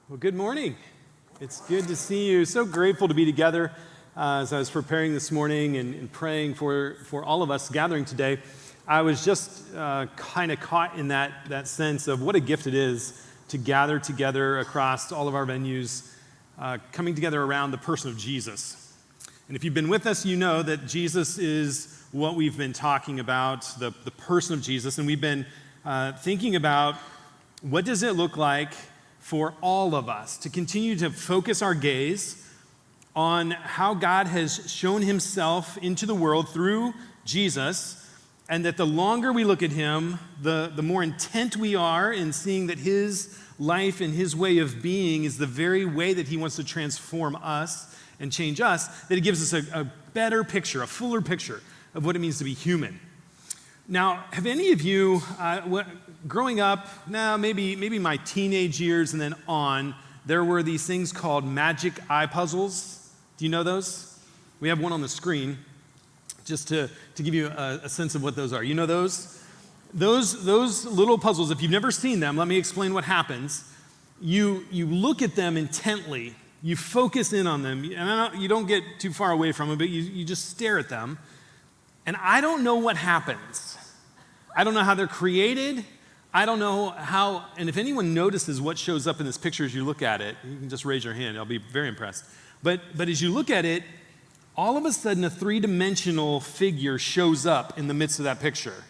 Well, good morning. It's good to see you. So grateful to be together. As I was preparing this morning and praying for all of us gathering today, I was just kind of caught in that sense of what a gift it is to gather together across all of our venues, coming together around the person of Jesus. And if you've been with us, you know that Jesus is what we've been talking about, the person of Jesus. And we've been thinking about what does it look like for all of us to continue to focus our gaze on how God has shown himself into the world through Jesus, and that the longer we look at him, the more intent we are in seeing that his life and his way of being is the very way that he wants to transform us and change us, that it gives us a better picture, a fuller picture of what it means to be human. Now, have any of you, growing up, maybe my teenage years and then on, there were these things called magic eye puzzles. Do you know those? We have one on the screen, just to give you a sense of what those are. You know those? Those little puzzles, if you've never seen them, let me explain what happens. You look at them intently. You focus in on them. And you don't get too far away from them, but you just stare at them. And I don't know what happens. I don't know how they're created. I don't know how, and if anyone notices what shows up in this picture as you look at it, you can just raise your hand. I'll be very impressed. But as you look at it, all of a sudden a three-dimensional figure shows up in the midst of that picture.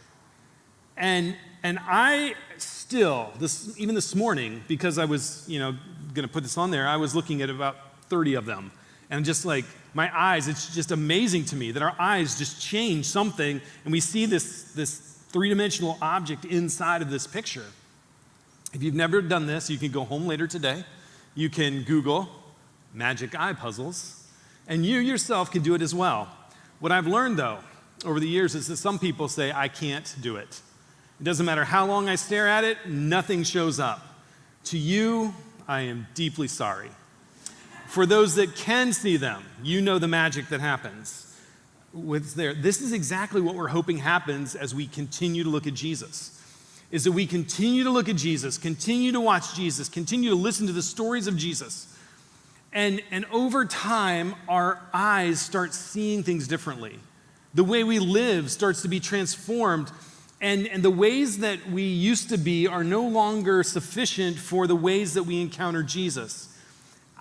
And I still, even this morning, because I was going to put this on there, I was looking at about 30 of them. And just like, my eyes, it's just amazing to me that our eyes just change something and we see this three-dimensional object inside of this picture. If you've never done this, you can go home later today. You can Google magic eye puzzles, and you yourself can do it as well. What I've learned, though, over the years is that some people say, I can't do it. It doesn't matter how long I stare at it, nothing shows up. To you, I am deeply sorry. For those that can see them, you know the magic that happens. This is exactly what we're hoping happens as we continue to look at Jesus, is that we continue to look at Jesus, continue to watch Jesus, continue to listen to the stories of Jesus. And over time, our eyes start seeing things differently. The way we live starts to be transformed, and the ways that we used to be are no longer sufficient for the ways that we encounter Jesus.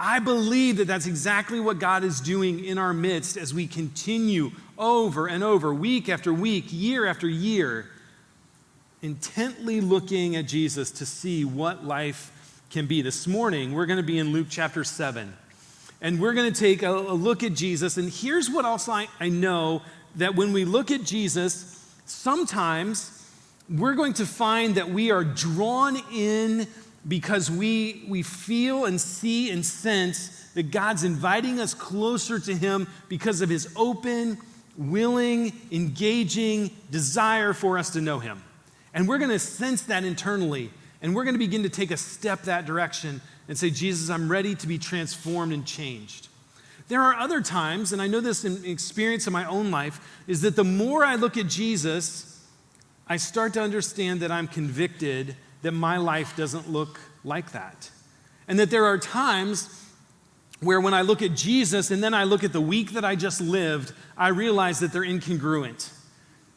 I believe that that's exactly what God is doing in our midst as we continue over and over, week after week, year after year, intently looking at Jesus to see what life can be. This morning, we're going to be in Luke chapter 7, and we're going to take a look at Jesus. And here's what else I know, that when we look at Jesus, sometimes we're going to find that we are drawn in because we feel and see and sense that God's inviting us closer to him because of his open, willing, engaging desire for us to know him. And we're going to sense that internally, and we're going to begin to take a step that direction and say, Jesus, I'm ready to be transformed and changed. There are other times, and I know this in experience in my own life, is that the more I look at Jesus, I start to understand that I'm convicted that my life doesn't look like that. And that there are times where when I look at Jesus and then I look at the week that I just lived, I realize that they're incongruent.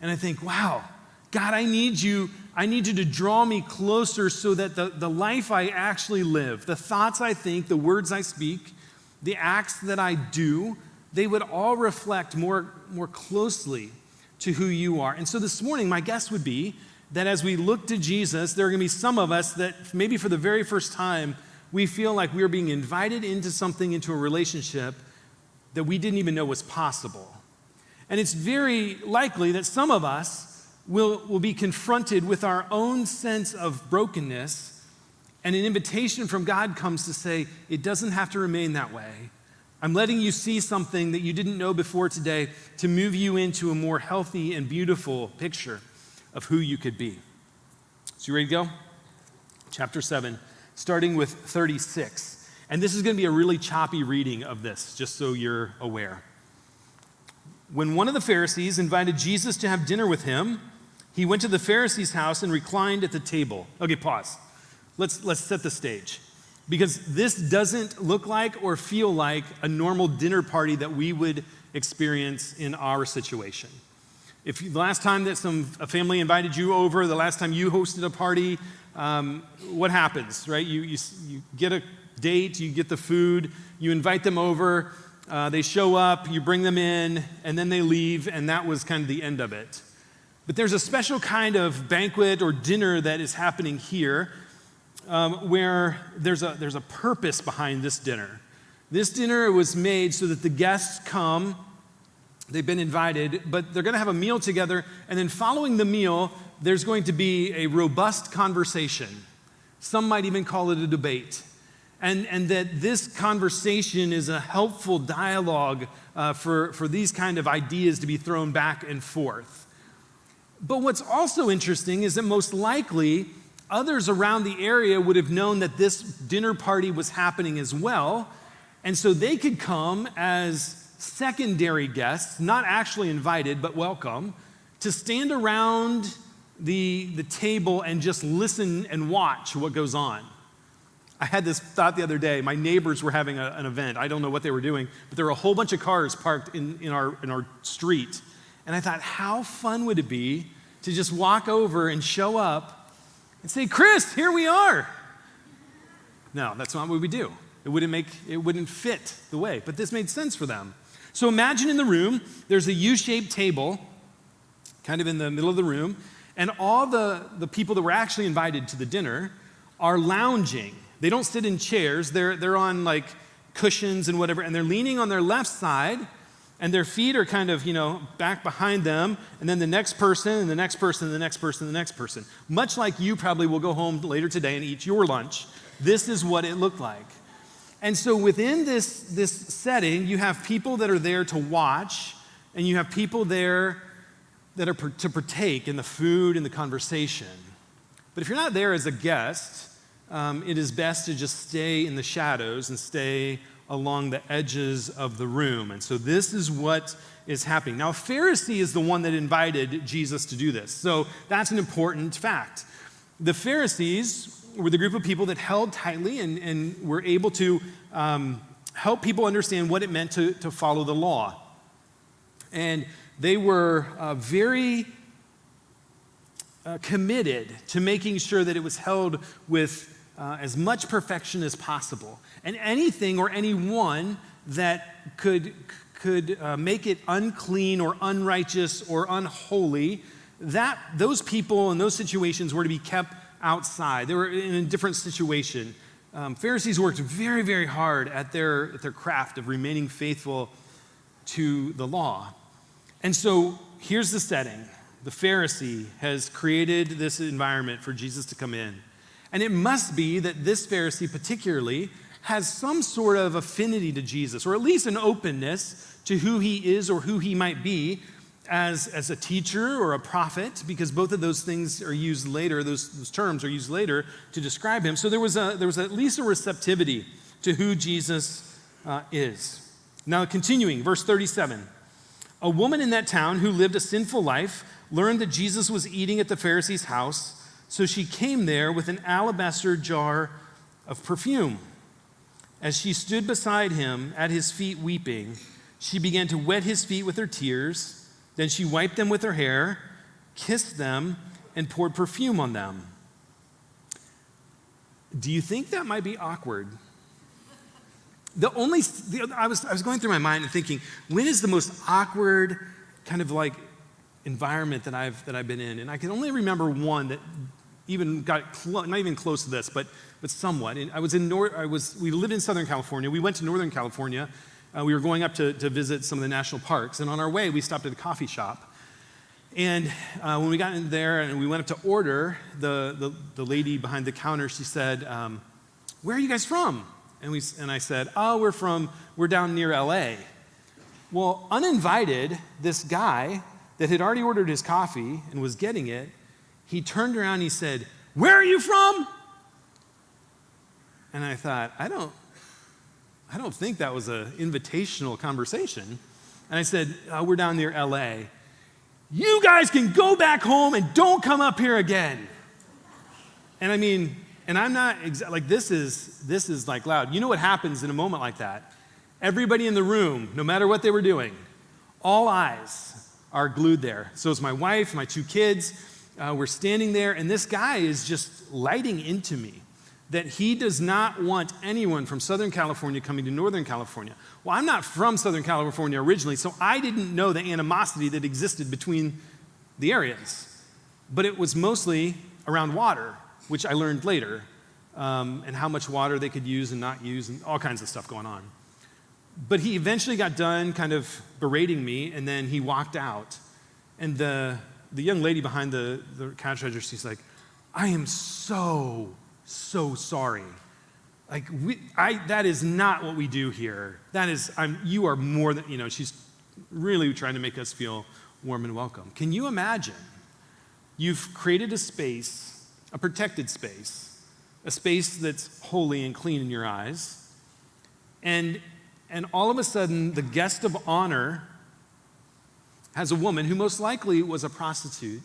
And I think, wow, God, I need you to draw me closer so that the life I actually live, the thoughts I think, the words I speak, the acts that I do, they would all reflect more closely to who you are. And so this morning, my guess would be that as we look to Jesus, there are going to be some of us that maybe for the very first time, we feel like we're being invited into a relationship that we didn't even know was possible. And it's very likely that some of us will be confronted with our own sense of brokenness, and an invitation from God comes to say, it doesn't have to remain that way. I'm letting you see something that you didn't know before today to move you into a more healthy and beautiful picture of who you could be. So you ready to go? Chapter 7, starting with 36. And this is going to be a really choppy reading of this, just so you're aware. When one of the Pharisees invited Jesus to have dinner with him, he went to the Pharisee's house and reclined at the table. Okay, pause. Let's set the stage. because this doesn't look like or feel like a normal dinner party that we would experience in our situation. If the last time that a family invited you over, the last time you hosted a party, what happens, right? You get a date, you get the food, you invite them over, they show up, you bring them in, and then they leave, and that was kind of the end of it. But there's a special kind of banquet or dinner that is happening here where there's a purpose behind this dinner. This dinner was made so that the guests come, they've been invited, but they're going to have a meal together, and then following the meal, there's going to be a robust conversation. Some might even call it a debate. And that this conversation is a helpful dialogue for these kind of ideas to be thrown back and forth. But what's also interesting is that most likely others around the area would have known that this dinner party was happening as well, and so they could come as secondary guests, not actually invited, but welcome, to stand around the table and just listen and watch what goes on. I had this thought the other day. My neighbors were having an event. I don't know what they were doing, but there were a whole bunch of cars parked in our street. And I thought, how fun would it be to just walk over and show up and say, Chris, here we are. No, that's not what we do. It wouldn't fit the way, but this made sense for them. So imagine in the room, there's a U-shaped table, kind of in the middle of the room, and all the people that were actually invited to the dinner are lounging. They don't sit in chairs, they're on like cushions and whatever, and they're leaning on their left side, and their feet are kind of, back behind them, and then the next person, and the next person, and the next person, and the next person. Much like you probably will go home later today and eat your lunch. This is what it looked like. And so within this setting, you have people that are there to watch, and you have people there that are to partake in the food and the conversation. But if you're not there as a guest, it is best to just stay in the shadows and stay along the edges of the room. And so this is what is happening. Now, a Pharisee is the one that invited Jesus to do this. So that's an important fact. The Pharisees were the group of people that held tightly and were able to help people understand what it meant to follow the law. And they were very committed to making sure that it was held with as much perfection as possible. And anything or anyone that could make it unclean or unrighteous or unholy, those people in those situations were to be kept outside. They were in a different situation. Pharisees worked very, very hard at their craft of remaining faithful to the law. And so here's the setting. The Pharisee has created this environment for Jesus to come in. And it must be that this Pharisee particularly has some sort of affinity to Jesus, or at least an openness to who he is or who he might be as a teacher or a prophet, because both of those things are used later, those terms are used later to describe him. So there was at least a receptivity to who Jesus is. Now continuing, verse 37. A woman in that town who lived a sinful life learned that Jesus was eating at the Pharisee's house, so she came there with an alabaster jar of perfume. As she stood beside him at his feet weeping, she began to wet his feet with her tears. Then she wiped them with her hair, kissed them, and poured perfume on them. Do you think that might be awkward? I was going through my mind and thinking, when is the most awkward kind of like environment that I've been in? And I can only remember one that even got not even close to this, but somewhat. And we lived in Southern California. We went to Northern California. We were going up to visit some of the national parks, and on our way, we stopped at a coffee shop. And when we got in there and we went up to order, the lady behind the counter, she said, "Where are you guys from?" And I said, "Oh, we're down near LA." Well, uninvited, this guy that had already ordered his coffee and was getting it, he turned around and he said, "Where are you from?" And I thought, I don't think that was an invitational conversation. And I said, "We're down near LA. You guys can go back home and don't come up here again." And I mean, And I'm not, like this is like loud. You know what happens in a moment like that? Everybody in the room, no matter what they were doing, all eyes are glued there. So is my wife, my 2 kids. We're standing there, and this guy is just lighting into me that he does not want anyone from Southern California coming to Northern California. Well, I'm not from Southern California originally, so I didn't know the animosity that existed between the areas. But it was mostly around water, which I learned later, and how much water they could use and not use, and all kinds of stuff going on. But he eventually got done kind of berating me, and then he walked out. And the young lady behind the cash register, she's like, I am so sorry. Like, that is not what we do here. You are more than, she's really trying to make us feel warm and welcome. Can you imagine? You've created a space, a protected space, a space that's holy and clean in your eyes, and all of a sudden, the guest of honor has a woman who most likely was a prostitute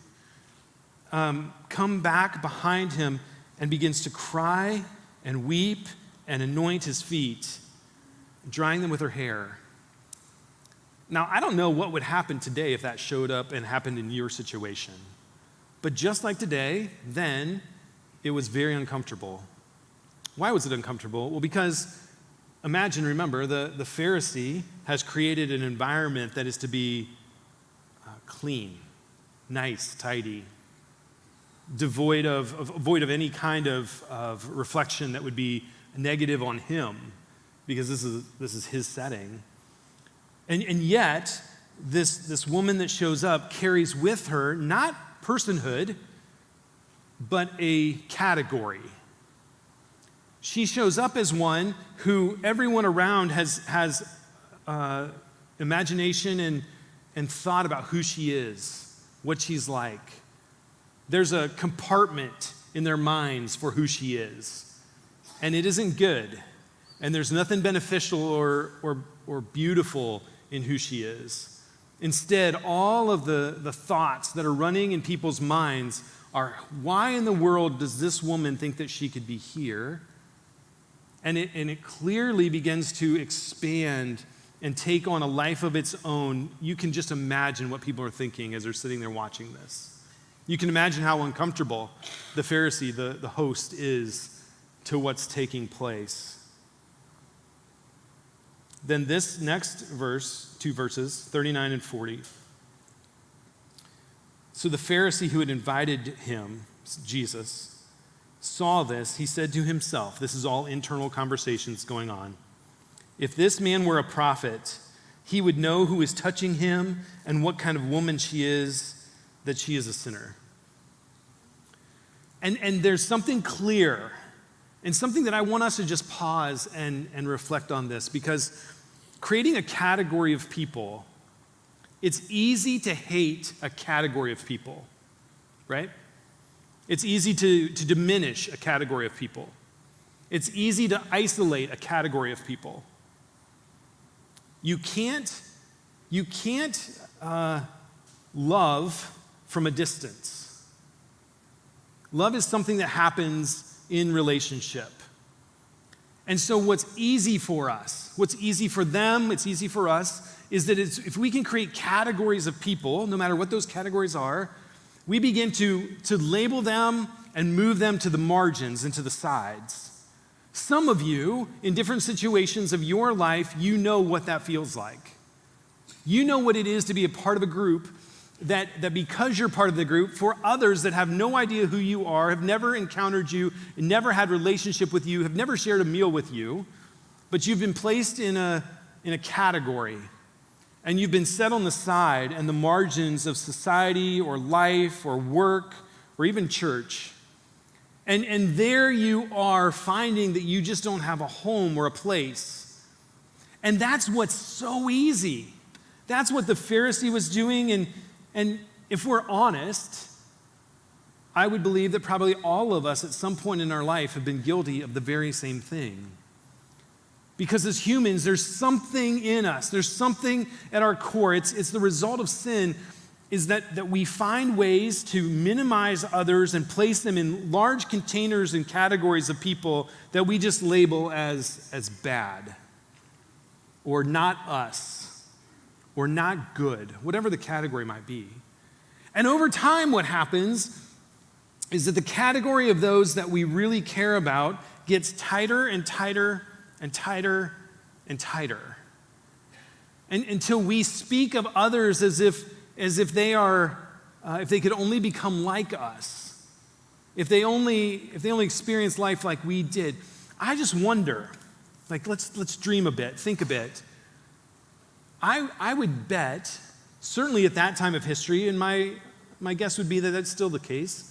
come back behind him and begins to cry and weep and anoint his feet, drying them with her hair. Now, I don't know what would happen today if that showed up and happened in your situation. But just like today, then, it was very uncomfortable. Why was it uncomfortable? Well, because remember, the Pharisee has created an environment that is to be clean, nice, tidy, devoid of any kind of reflection that would be negative on him, because this is his setting. And yet, this woman that shows up carries with her not personhood, but a category. She shows up as one who everyone around has imagination and thought about who she is, what she's like. There's a compartment in their minds for who she is, and it isn't good. And there's nothing beneficial or beautiful in who she is. Instead, all of the thoughts that are running in people's minds are, why in the world does this woman think that she could be here? And it clearly begins to expand and take on a life of its own. You can just imagine what people are thinking as they're sitting there watching this. You can imagine how uncomfortable the Pharisee, the host, is to what's taking place. Then this next verse, 2 verses, 39 and 40. So the Pharisee who had invited him, Jesus, saw this. He said to himself, this is all internal conversations going on, if this man were a prophet, he would know who is touching him and what kind of woman she is, that she is a sinner. And there's something clear and something that I want us to just pause and reflect on this, because creating a category of people, it's easy to hate a category of people, right? It's easy to diminish a category of people. It's easy to isolate a category of people. You can't love from a distance. Love is something that happens in relationship. And so what's easy for us, what's easy for them, it's easy for us, is that if we can create categories of people, no matter what those categories are, we begin to label them and move them to the margins and to the sides. Some of you, in different situations of your life, you know what that feels like. You know what it is to be a part of a group that because you're part of the group, for others that have no idea who you are, have never encountered you, never had relationship with you, have never shared a meal with you, but you've been placed in a category, and you've been set on the side and the margins of society or life or work or even church. And there you are finding that you just don't have a home or a place. And that's what's so easy. That's what the Pharisee was doing. And if we're honest, I would believe that probably all of us at some point in our life have been guilty of the very same thing. Because as humans, there's something in us. There's something at our core. It's the result of sin is that we find ways to minimize others and place them in large containers and categories of people that we just label as bad, or not us, or not good, whatever the category might be. And over time, what happens is that the category of those that we really care about gets tighter and tighter and tighter and tighter. And until we speak of others as if they are, if they could only become like us, if they only experience life like we did. I just wonder, like let's dream a bit, think a bit. I would bet, certainly at that time of history, and my guess would be that that's still the case,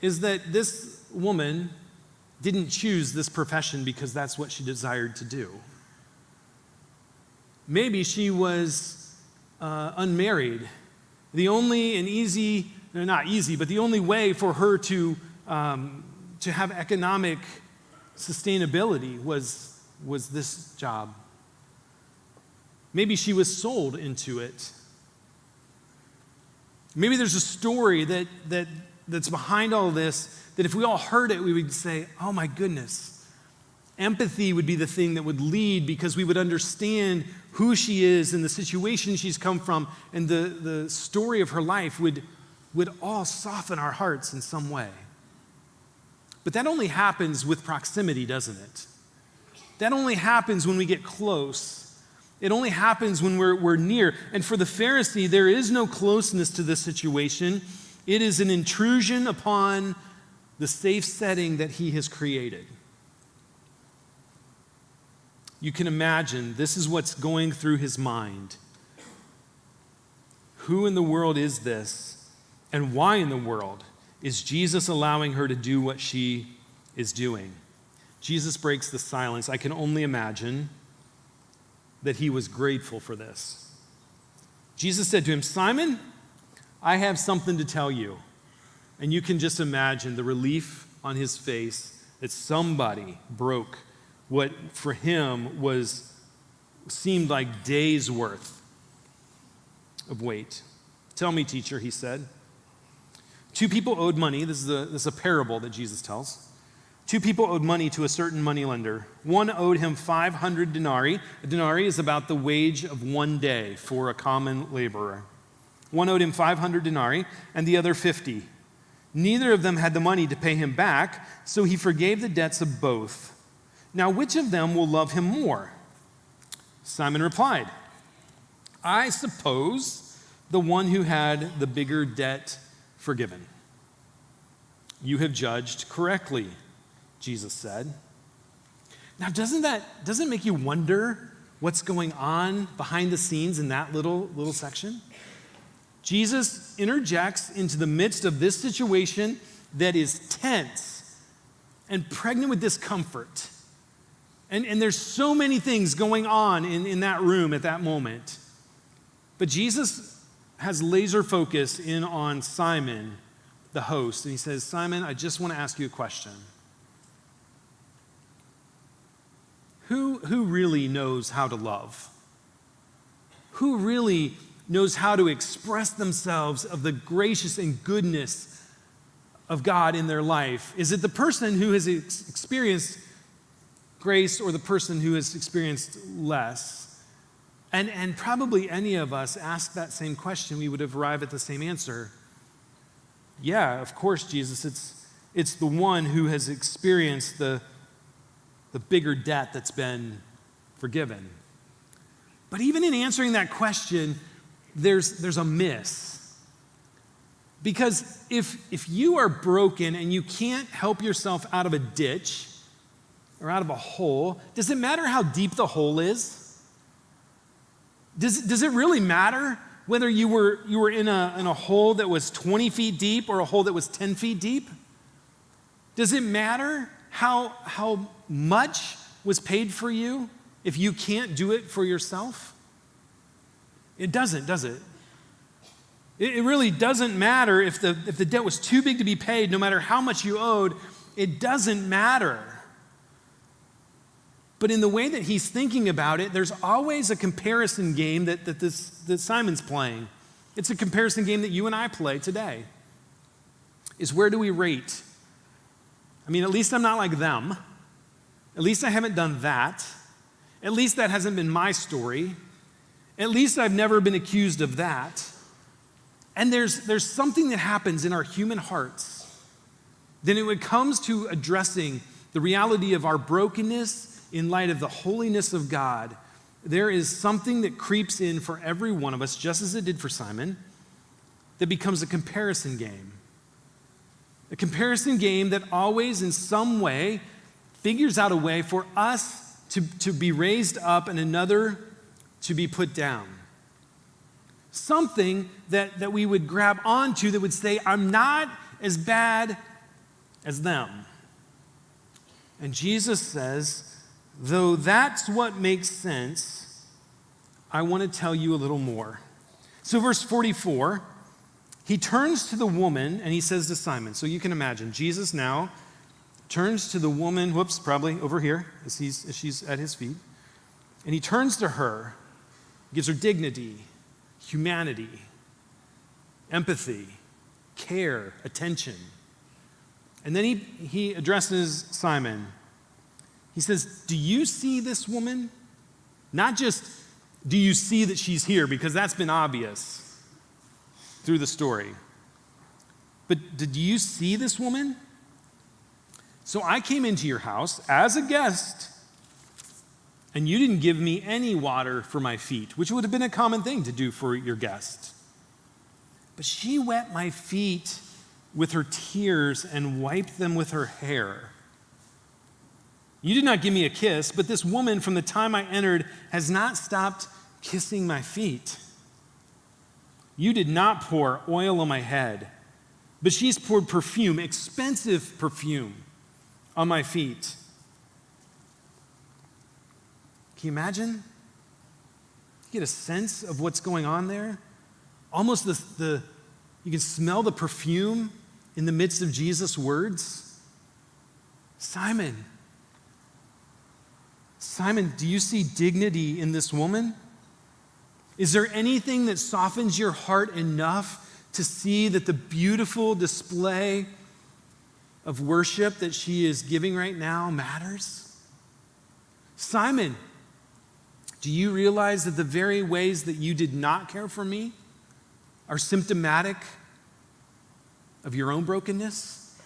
is that this woman didn't choose this profession because that's what she desired to do. Maybe she was unmarried. The only not easy, but the only way for her to have economic sustainability was this job. Maybe she was sold into it. Maybe there's a story that's behind all this, that if we all heard it, we would say, oh my goodness. Empathy would be the thing that would lead, because we would understand who she is and the situation she's come from, and the story of her life would all soften our hearts in some way. But that only happens with proximity, doesn't it? That only happens when we get close. It only happens when we're near. And for the Pharisee, there is no closeness to this situation. It is an intrusion upon the safe setting that he has created. You can imagine this is what's going through his mind. Who in the world is this? And why in the world is Jesus allowing her to do what she is doing? Jesus breaks the silence. I can only imagine that he was grateful for this. Jesus said to him, Simon, I have something to tell you. And you can just imagine the relief on his face that somebody broke what for him seemed like days worth of weight. Tell me, teacher, he said. Two people owed money. This is a parable that Jesus tells. Two people owed money to a certain moneylender. One owed him 500 denarii. A denarii is about the wage of one day for a common laborer. One owed him 500 denarii and the other 50. Neither of them had the money to pay him back, so he forgave the debts of both. Now, which of them will love him more? Simon replied, I suppose the one who had the bigger debt forgiven. You have judged correctly, Jesus said. Now, doesn't it make you wonder what's going on behind the scenes in that little section? Jesus interjects into the midst of this situation that is tense and pregnant with discomfort. And there's so many things going on in that room at that moment. But Jesus has laser focus in on Simon, the host. And he says, Simon, I just want to ask you a question. Who really knows how to love? Who really knows how to express themselves of the gracious and goodness of God in their life? Is it the person who has experienced grace or the person who has experienced less? And probably any of us ask that same question, we would have arrived at the same answer. Yeah, of course, Jesus, it's the one who has experienced the bigger debt that's been forgiven. But even in answering that question, there's a miss. Because if you are broken and you can't help yourself out of a ditch or out of a hole, does it matter how deep the hole is? Does it really matter whether you were in a hole that was 20 feet deep or a hole that was 10 feet deep? Does it matter how much was paid for you if you can't do it for yourself? It doesn't, does it? It really doesn't matter if the debt was too big to be paid, no matter how much you owed. It doesn't matter. But in the way that he's thinking about it, there's always a comparison game that Simon's playing. It's a comparison game that you and I play today. Is where do we rate? I mean, at least I'm not like them. At least I haven't done that. At least that hasn't been my story. At least I've never been accused of that. And there's something that happens in our human hearts that when it comes to addressing the reality of our brokenness in light of the holiness of God, there is something that creeps in for every one of us, just as it did for Simon, that becomes a comparison game. A comparison game that always, in some way, figures out a way for us to be raised up and another to be put down. Something that we would grab onto that would say, I'm not as bad as them. And Jesus says, though that's what makes sense, I want to tell you a little more. So verse 44, he turns to the woman and he says to Simon, so you can imagine, Jesus now turns to the woman, probably over here, as she's at his feet, and he turns to her, gives her dignity, humanity, empathy, care, attention. And then he addresses Simon. He says, do you see this woman? Not just, do you see that she's here? Because that's been obvious through the story. But did you see this woman? So I came into your house as a guest, and you didn't give me any water for my feet, which would have been a common thing to do for your guest. But she wet my feet with her tears and wiped them with her hair. You did not give me a kiss, but this woman from the time I entered has not stopped kissing my feet. You did not pour oil on my head, but she's poured perfume, expensive perfume, on my feet. Can you imagine? You get a sense of what's going on there? Almost you can smell the perfume in the midst of Jesus' words. Simon, do you see dignity in this woman? Is there anything that softens your heart enough to see that the beautiful display of worship that she is giving right now matters? Simon, do you realize that the very ways that you did not care for me are symptomatic of your own brokenness?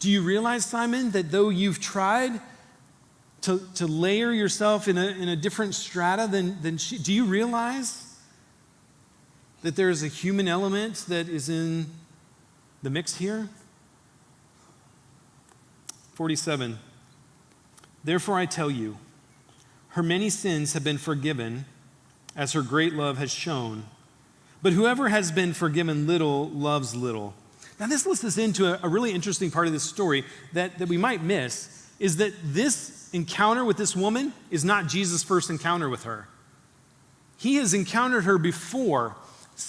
Do you realize, Simon, that though you've tried to layer yourself in a different strata than she, do you realize that there is a human element that is in the mix here? 47. Therefore I tell you, her many sins have been forgiven, as her great love has shown. But whoever has been forgiven little loves little. Now this leads us into a really interesting part of this story that we might miss, is that this encounter with this woman is not Jesus' first encounter with her. He has encountered her before,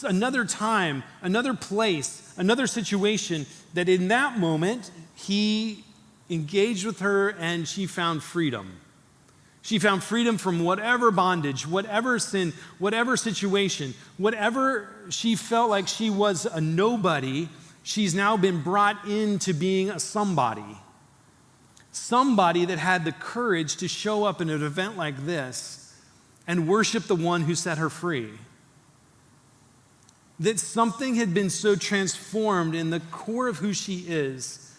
another time, another place, another situation, that in that moment he engaged with her and she found freedom. She found freedom from whatever bondage, whatever sin, whatever situation, whatever she felt like she was a nobody, she's now been brought into being a somebody. Somebody that had the courage to show up in an event like this and worship the one who set her free. That something had been so transformed in the core of who she is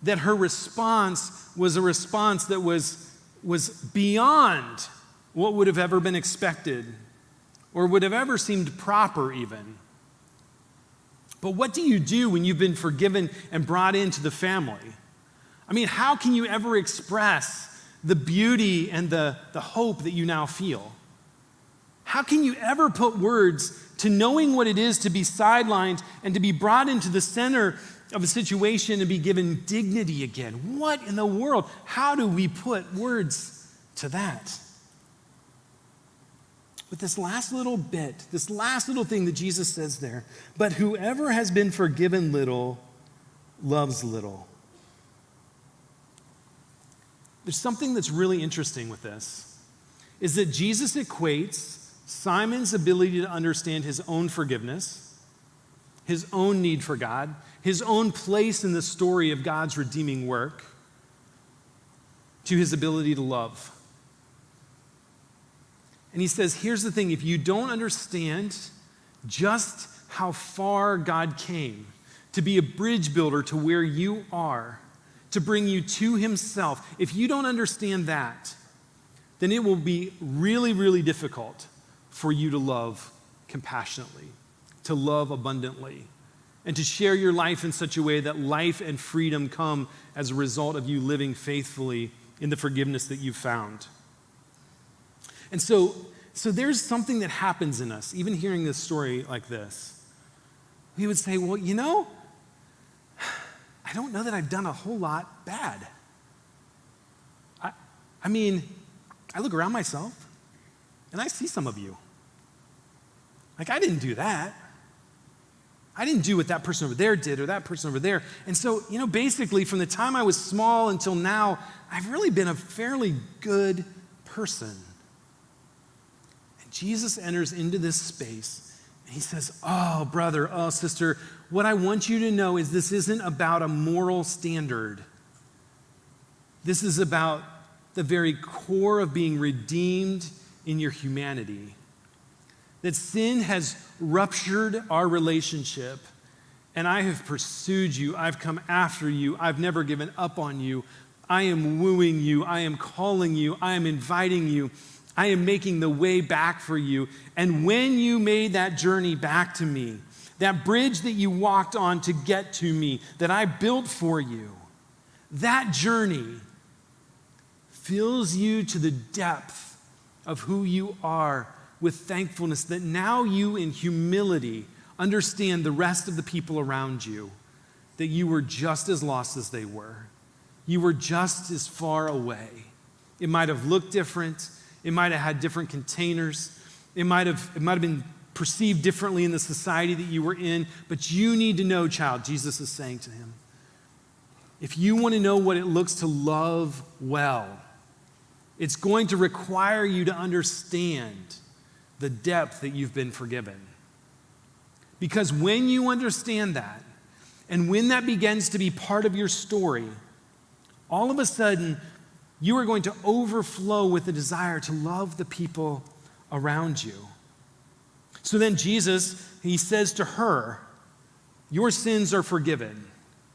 that her response was a response that was beyond what would have ever been expected or would have ever seemed proper even. But what do you do when you've been forgiven and brought into the family? I mean, how can you ever express the beauty and the hope that you now feel? How can you ever put words to knowing what it is to be sidelined and to be brought into the center of a situation and be given dignity again? What in the world? How do we put words to that? With this last little bit, this last little thing that Jesus says there, but whoever has been forgiven little loves little. There's something that's really interesting with this, is that Jesus equates Simon's ability to understand his own forgiveness, his own need for God, his own place in the story of God's redeeming work, to his ability to love. And he says, here's the thing, if you don't understand just how far God came to be a bridge builder to where you are, to bring you to himself, if you don't understand that, then it will be really, really difficult for you to love compassionately, to love abundantly, and to share your life in such a way that life and freedom come as a result of you living faithfully in the forgiveness that you've found. And so there's something that happens in us, even hearing this story like this. We would say, well, I don't know that I've done a whole lot bad. I mean, I look around myself, and I see some of you. Like, I didn't do that. I didn't do what that person over there did or that person over there. And so, basically, from the time I was small until now, I've really been a fairly good person. And Jesus enters into this space, and he says, oh, brother, oh, sister, what I want you to know is this isn't about a moral standard. This is about the very core of being redeemed in your humanity. That sin has ruptured our relationship, and I have pursued you. I've come after you. I've never given up on you. I am wooing you. I am calling you. I am inviting you. I am making the way back for you. And when you made that journey back to me, that bridge that you walked on to get to me, that I built for you, that journey fills you to the depth of who you are with thankfulness, that now you in humility understand the rest of the people around you, that you were just as lost as they were. You were just as far away. It might have looked different. It might have had different containers. It might have been perceived differently in the society that you were in, but you need to know, child, Jesus is saying to him, if you want to know what it looks to love well, it's going to require you to understand the depth that you've been forgiven. Because when you understand that, and when that begins to be part of your story, all of a sudden, you are going to overflow with the desire to love the people around you. So then Jesus, he says to her, your sins are forgiven.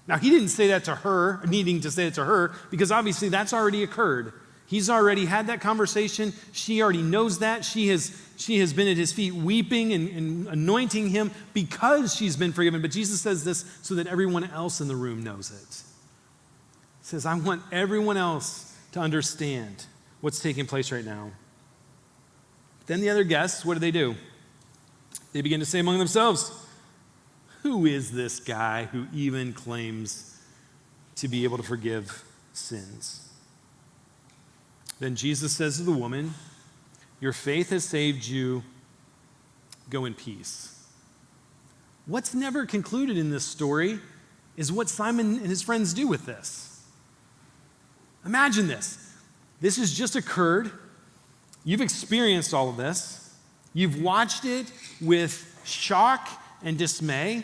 Now, he didn't say that to her, needing to say it to her, because obviously that's already occurred. He's already had that conversation. She already knows that. She has been at his feet weeping and anointing him because she's been forgiven. But Jesus says this so that everyone else in the room knows it. He says, I want everyone else to understand what's taking place right now. Then the other guests, what do? They begin to say among themselves, who is this guy who even claims to be able to forgive sins? Then Jesus says to the woman, your faith has saved you. Go in peace. What's never concluded in this story is what Simon and his friends do with this. Imagine this. This has just occurred. You've experienced all of this. You've watched it with shock and dismay.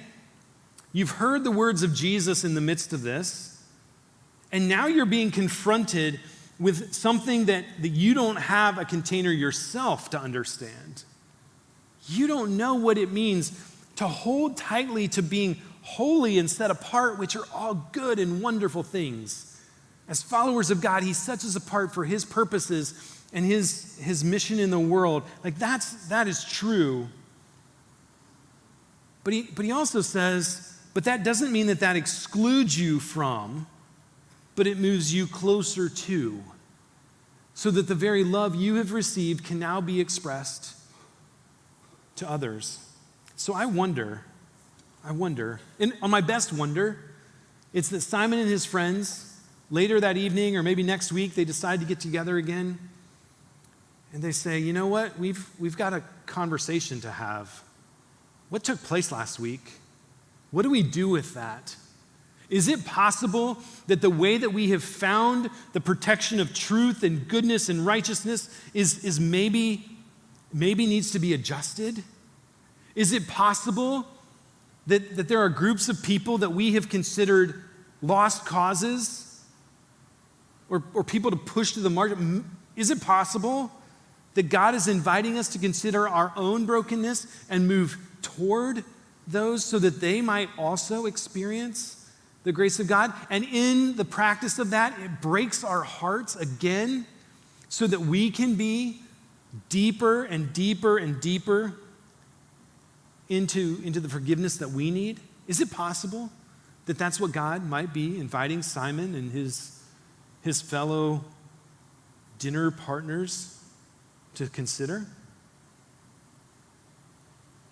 You've heard the words of Jesus in the midst of this. And now you're being confronted with something that you don't have a container yourself to understand. You don't know what it means to hold tightly to being holy and set apart, which are all good and wonderful things. As followers of God, he sets us apart for his purposes and his mission in the world. Like that is true. But he also says, but that doesn't mean that excludes you from, but it moves you closer to, so that the very love you have received can now be expressed to others. So I wonder, and on my best wonder, it's that Simon and his friends, later that evening or maybe next week, they decide to get together again, and they say, you know what, we've got a conversation to have. What took place last week? What do we do with that? Is it possible that the way that we have found the protection of truth and goodness and righteousness is maybe maybe needs to be adjusted? Is it possible that there are groups of people that we have considered lost causes or people to push to the margin? Is it possible that God is inviting us to consider our own brokenness and move toward those so that they might also experience the grace of God? And in the practice of that, it breaks our hearts again so that we can be deeper and deeper and deeper into the forgiveness that we need? Is it possible that that's what God might be inviting Simon and his fellow dinner partners to consider?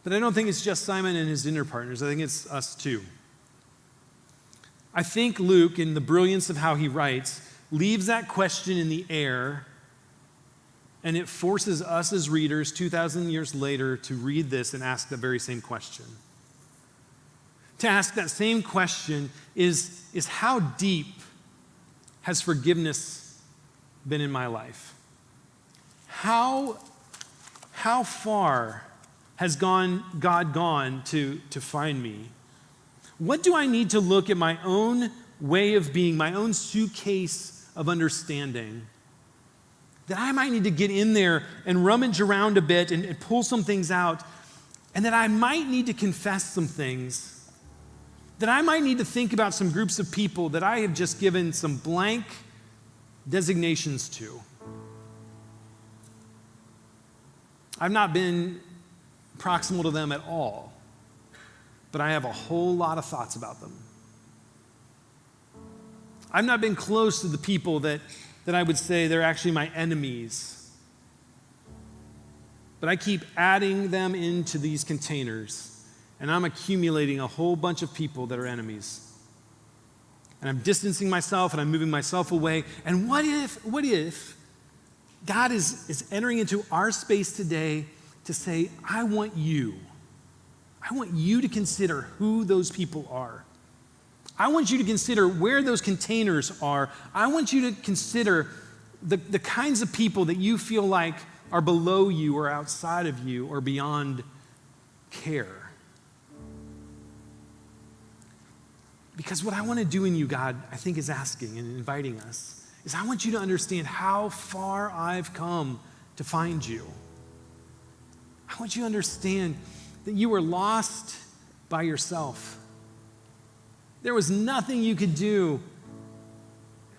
But I don't think it's just Simon and his dinner partners. I think it's us too. I think Luke, in the brilliance of how he writes, leaves that question in the air, and it forces us as readers 2,000 years later to read this and ask the very same question. To ask that same question is how deep has forgiveness been in my life? How far has God gone to find me? What do I need to look at my own way of being, my own suitcase of understanding, that I might need to get in there and rummage around a bit and pull some things out, and that I might need to confess some things, that I might need to think about some groups of people that I have just given some blank designations to. I've not been proximal to them at all, but I have a whole lot of thoughts about them. I've not been close to the people that I would say they're actually my enemies, but I keep adding them into these containers, and I'm accumulating a whole bunch of people that are enemies. And I'm distancing myself, and I'm moving myself away. And what if God is entering into our space today to say, I want you to consider who those people are. I want you to consider where those containers are. I want you to consider the kinds of people that you feel like are below you or outside of you or beyond care. Because what I want to do in you, God, I think is asking and inviting us, is I want you to understand how far I've come to find you. I want you to understand that you were lost by yourself. There was nothing you could do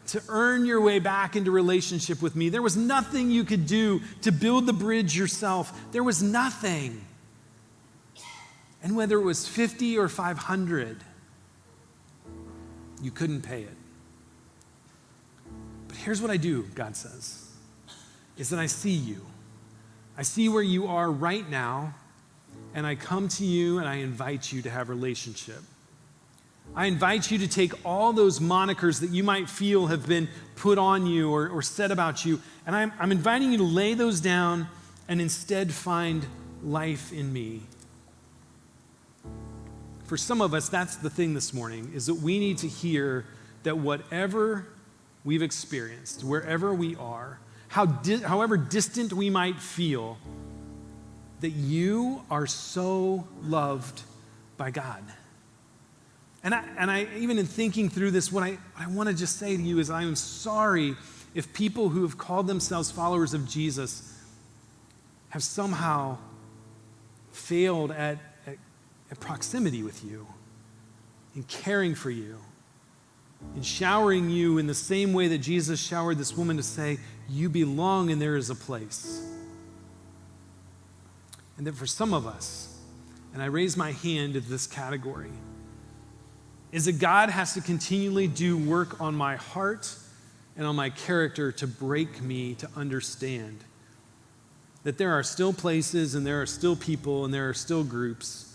to earn your way back into relationship with me. There was nothing you could do to build the bridge yourself. There was nothing. And whether it was 50 or 500, you couldn't pay it. But here's what I do, God says, is that I see you. I see where you are right now, and I come to you and I invite you to have relationship. I invite you to take all those monikers that you might feel have been put on you or said about you, and I'm inviting you to lay those down and instead find life in me. For some of us, that's the thing this morning, is that we need to hear that whatever we've experienced, wherever we are, however distant we might feel, that you are so loved by God. And I even in thinking through this, what I want to just say to you is I am sorry if people who have called themselves followers of Jesus have somehow failed at proximity with you, in caring for you, in showering you in the same way that Jesus showered this woman to say, you belong and there is a place. And that for some of us, and I raise my hand to this category, is that God has to continually do work on my heart and on my character to break me to understand that there are still places and there are still people and there are still groups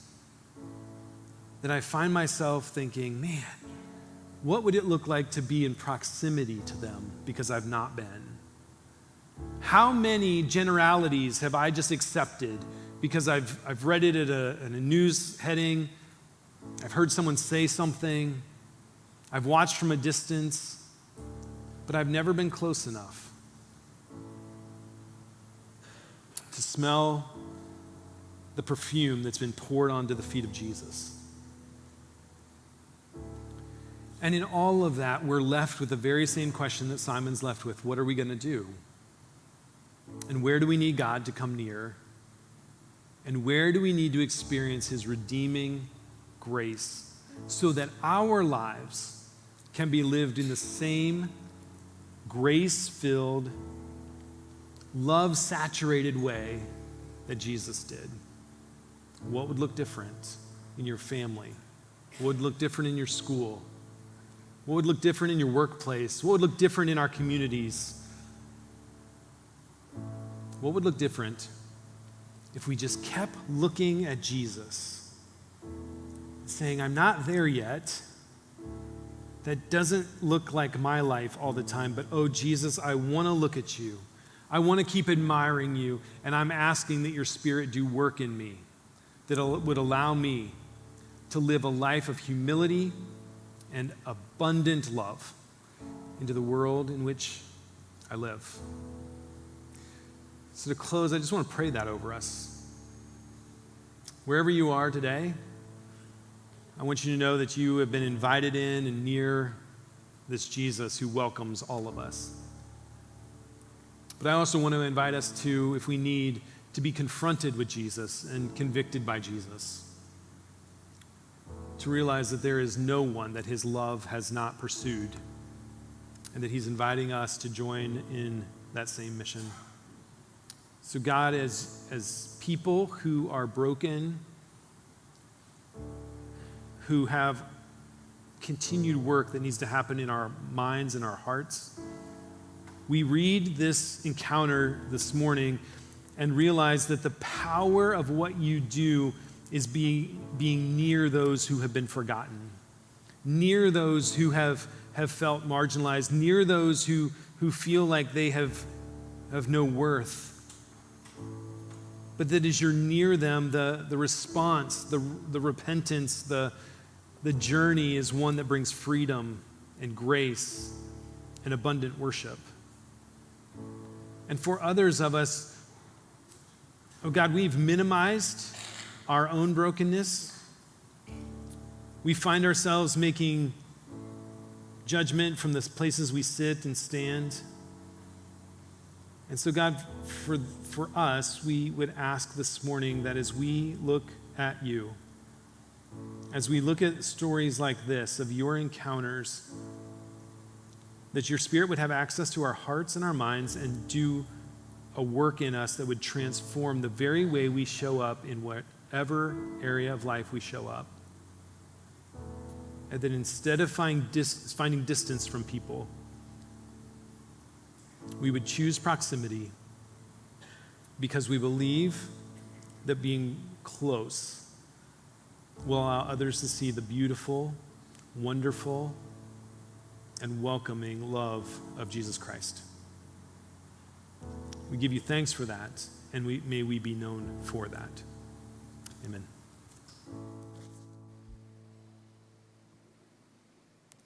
that I find myself thinking, man, what would it look like to be in proximity to them because I've not been? How many generalities have I just accepted because I've read it at a news heading, I've heard someone say something, I've watched from a distance, but I've never been close enough to smell the perfume that's been poured onto the feet of Jesus. And in all of that, we're left with the very same question that Simon's left with. What are we going to do? And where do we need God to come near? And where do we need to experience his redeeming grace so that our lives can be lived in the same grace-filled, love-saturated way that Jesus did? What would look different in your family? What would look different in your school? What would look different in your workplace? What would look different in our communities? What would look different if we just kept looking at Jesus, saying, I'm not there yet. That doesn't look like my life all the time, but oh, Jesus, I want to look at you. I want to keep admiring you, and I'm asking that your Spirit do work in me that would allow me to live a life of humility and abundant love into the world in which I live. So to close, I just want to pray that over us. Wherever you are today, I want you to know that you have been invited in and near this Jesus who welcomes all of us. But I also want to invite us to, if we need, to be confronted with Jesus and convicted by Jesus. To realize that there is no one that his love has not pursued, and that he's inviting us to join in that same mission. So God, as people who are broken, who have continued work that needs to happen in our minds and our hearts, we read this encounter this morning and realize that the power of what you do is being near those who have been forgotten, near those who have felt marginalized, near those who feel like they have no worth. But that as you're near them, the response, the repentance, the journey is one that brings freedom and grace and abundant worship. And for others of us, oh God, we've minimized our own brokenness. We find ourselves making judgment from the places we sit and stand. And so God, for us, we would ask this morning that as we look at you, as we look at stories like this of your encounters, that your Spirit would have access to our hearts and our minds and do a work in us that would transform the very way we show up in whatever area of life we show up. And that instead of finding distance from people, we would choose proximity because we believe that being close will allow others to see the beautiful, wonderful, and welcoming love of Jesus Christ. We give you thanks for that, and may we be known for that. Amen.